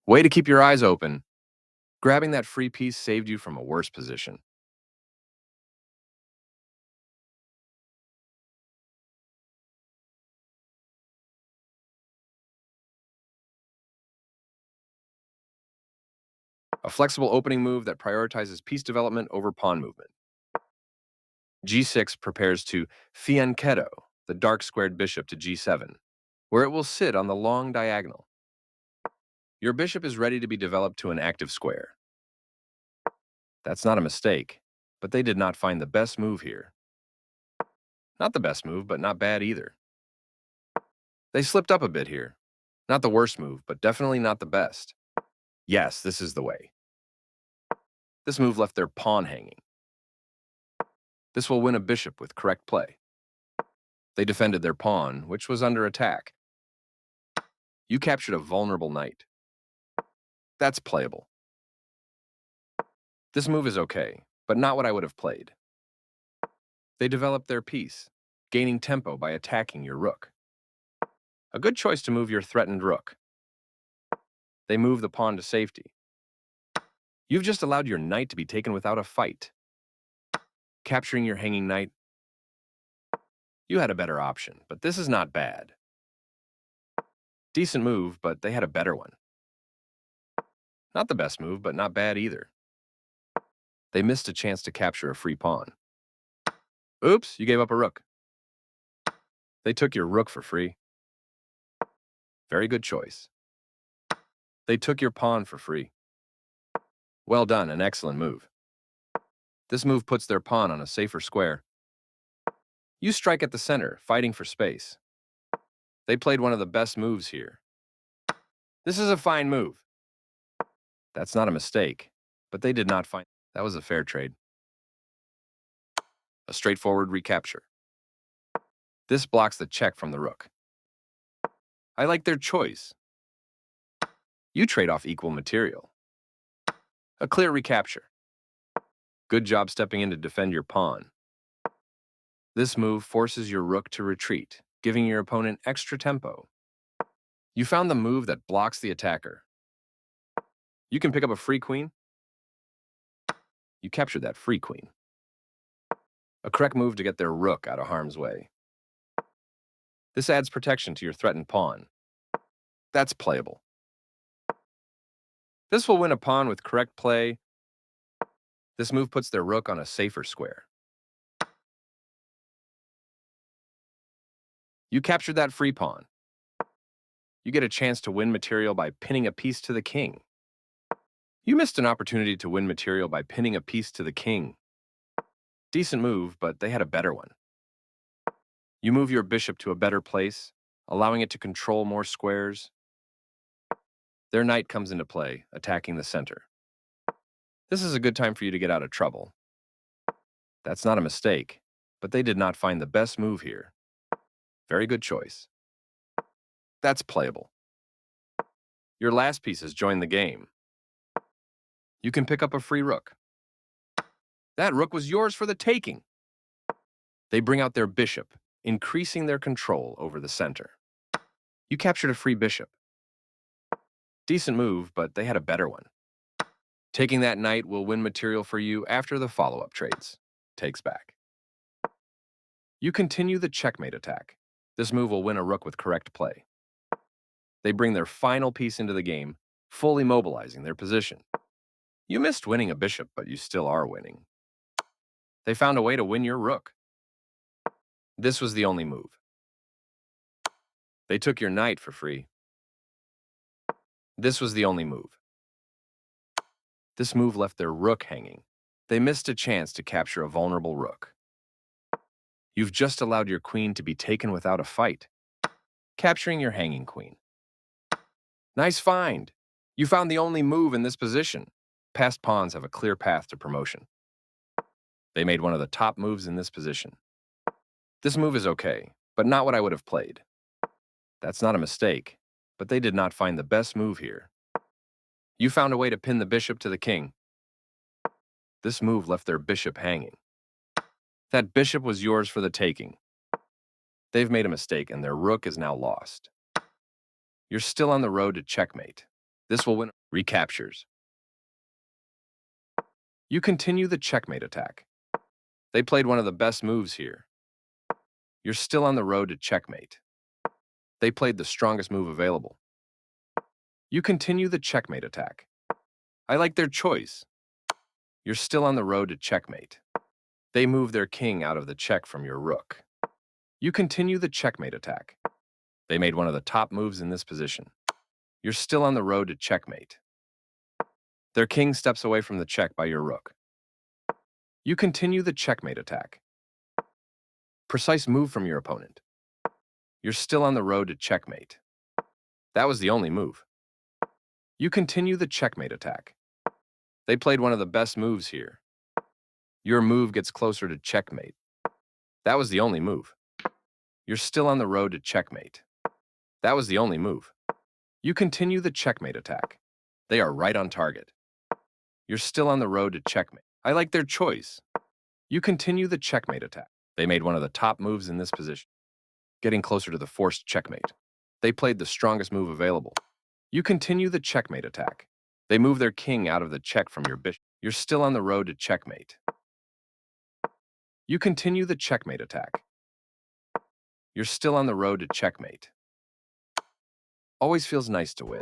Way to keep your eyes open. Grabbing that free piece saved you from a worse position. A flexible opening move that prioritizes piece development over pawn movement. G6 prepares to fianchetto, the dark squared bishop to G7, where it will sit on the long diagonal. Your bishop is ready to be developed to an active square. That's not a mistake, but they did not find the best move here. Not the best move, but not bad either. They slipped up a bit here. Not the worst move, but definitely not the best. Yes, this is the way. This move left their pawn hanging. This will win a bishop with correct play. They defended their pawn, which was under attack. You captured a vulnerable knight. That's playable. This move is okay, but not what I would have played. They developed their piece, gaining tempo by attacking your rook. A good choice to move your threatened rook. They move the pawn to safety. You've just allowed your knight to be taken without a fight. Capturing your hanging knight. You had a better option, but this is not bad. Decent move, but they had a better one. Not the best move, but not bad either. They missed a chance to capture a free pawn. Oops, you gave up a rook. They took your rook for free. Very good choice. They took your pawn for free. Well done, an excellent move. This move puts their pawn on a safer square. You strike at the center, fighting for space. They played one of the best moves here. This is a fine move. That's not a mistake, but they did not find that was a fair trade. A straightforward recapture. This blocks the check from the rook. I like their choice. You trade off equal material. A clear recapture. Good job stepping in to defend your pawn. This move forces your rook to retreat, giving your opponent extra tempo. You found the move that blocks the attacker. You can pick up a free queen. You captured that free queen. A correct move to get their rook out of harm's way. This adds protection to your threatened pawn. That's playable. This will win a pawn with correct play. This move puts their rook on a safer square. You captured that free pawn. You get a chance to win material by pinning a piece to the king. You missed an opportunity to win material by pinning a piece to the king. Decent move, but they had a better one. You move your bishop to a better place, allowing it to control more squares. Their knight comes into play, attacking the center. This is a good time for you to get out of trouble. That's not a mistake, but they did not find the best move here. Very good choice. That's playable. Your last piece has joined the game. You can pick up a free rook. That rook was yours for the taking. They bring out their bishop, increasing their control over the center. You captured a free bishop. Decent move, but they had a better one. Taking that knight will win material for you after the follow-up trades. Takes back. You continue the checkmate attack. This move will win a rook with correct play. They bring their final piece into the game, fully mobilizing their position. You missed winning a bishop, but you still are winning. They found a way to win your rook. This was the only move. They took your knight for free. This was the only move. This move left their rook hanging. They missed a chance to capture a vulnerable rook. You've just allowed your queen to be taken without a fight, capturing your hanging queen. Nice find. You found the only move in this position. Past pawns have a clear path to promotion. They made one of the top moves in this position. This move is okay, but not what I would have played. That's not a mistake, but they did not find the best move here. You found a way to pin the bishop to the king. This move left their bishop hanging. That bishop was yours for the taking. They've made a mistake and their rook is now lost. You're still on the road to checkmate. This will win Recaptures. You continue the checkmate attack. They played one of the best moves here. You're still on the road to checkmate. They played the strongest move available. You continue the checkmate attack. I like their choice. You're still on the road to checkmate. They move their king out of the check from your rook. You continue the checkmate attack. They made one of the top moves in this position. You're still on the road to checkmate. Their king steps away from the check by your rook. You continue the checkmate attack. Precise move from your opponent. You're still on the road to checkmate. That was the only move. You continue the checkmate attack. They played one of the best moves here. Your move gets closer to checkmate. That was the only move. You're still on the road to checkmate. That was the only move. You continue the checkmate attack. They are right on target. You're still on the road to checkmate. I like their choice. You continue the checkmate attack. They made one of the top moves in this position, getting closer to the forced checkmate. They played the strongest move available. You continue the checkmate attack. They move their king out of the check from your bishop. You're still on the road to checkmate. You continue the checkmate attack. You're still on the road to checkmate. Always feels nice to win.